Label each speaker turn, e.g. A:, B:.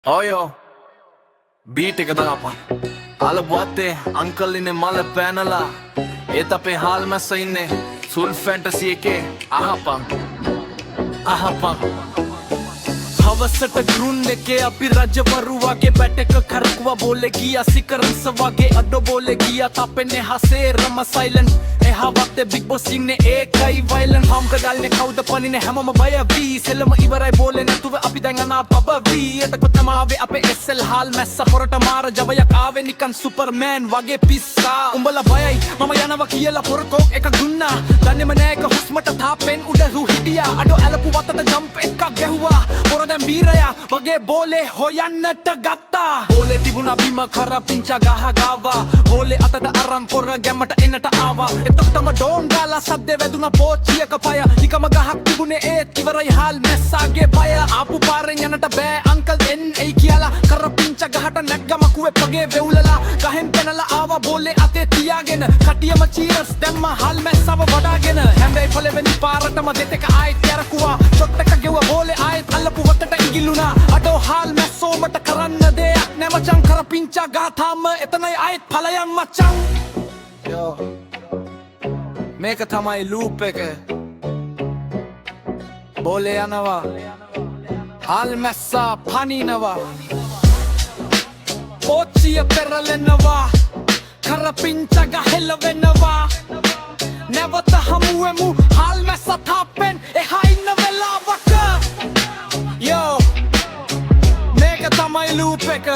A: Oyo, beat එක දාපන්. අලබුවත්තේ uncle ඉන්නේ මල පැනලා. ඒත් අපේ හාල් මැස්ස ඉන්නේ සුල් ෆැන්ටසි එකේ අහපන්. හවසට ගෘන් එකේ අපි රජවරු වගේ බැට් එක කරකුවා බෝලේ ගියා සිකරන්ස වගේ අඩෝ බෝලේ ගියා තපෙන්නේ හසේ රම සයිලන්ට් එහා වත්තේ බිග් බොස් ඉන්නේ ඒකයි වයිලන්ට් හම් කඩල්නේ කවුද පනින්නේ හැමම බය වී සෙල්ලම ඉවරයි බෝලේ නැතුව අපි දැන් අනා පබ වී එතකොට තම ආවේ අපේ SL හාල් මැස්ස පොරට මාර ජවයක් ආවේ නිකන් සුපර්මෑන් වගේ පිස්සා උඹලා බයයි මම යනවා කියලා පොරකෝක් එක දුන්නා දන්නේම නෑ එක හුස්මට තාපෙන් උඩ රූ හිටියා අඩෝ ඇලපු වතට ජම්ප් එකක් ගැහුවා පොර දැන් බීරයා වගේ බෝලේ හොයන්නට ගත්තා බෝලේ තිබුණා බිම කර පිංචා ගහ ගාවා බෝලේ අතට අරන් පොර ගැම්මට එන්නට ආවා එතකොටම ඩෝන් ගාලා සද්දේ වැදුනා පෝච්චියක පය නිකම ගහක් තිබුණේ ඒත් ඉවරයි හාල් මැස්සාගේ පය ආපු පාරෙන් යන්නට බෑ අංකල් එයි කියලා කර පිංචා ගහට නැග්ගම කුවේ පගේ වෙවුලලා ගහෙන් පැනලා ආවා බෝලේ අතේ තියාගෙන කටියම චීර්ස් දැම්ම හාල් මැස්සව වඩාගෙන හැම්බේ පොලෙවෙනි පාරටම දෙතක ආයෙත් යරකුවා ෂොට් එක ගෙවුවා බෝලේ ආයෙත් අල්ලපු වතට ඉගිලුණා අඩෝ හාල් මැස්සෝ මට කරන්න දෙයක් නෑ මචං කර පිංචා ගහතාම එතනයි ආයෙත් ඵලයන් මචං යෝ මේක තමයි ලූප් එක බෝලේ යනවා හාල් මැස්සා පනිනවා පෝච්චිය පෙරලෙනවා කර පිංචා ගහෙලවෙනවා නැවත හමුවෙමු හාල් මැස්සා තාපෙන් එහා ඉන්න වෙලාවක යෝ මේක තමයි ලූප් එක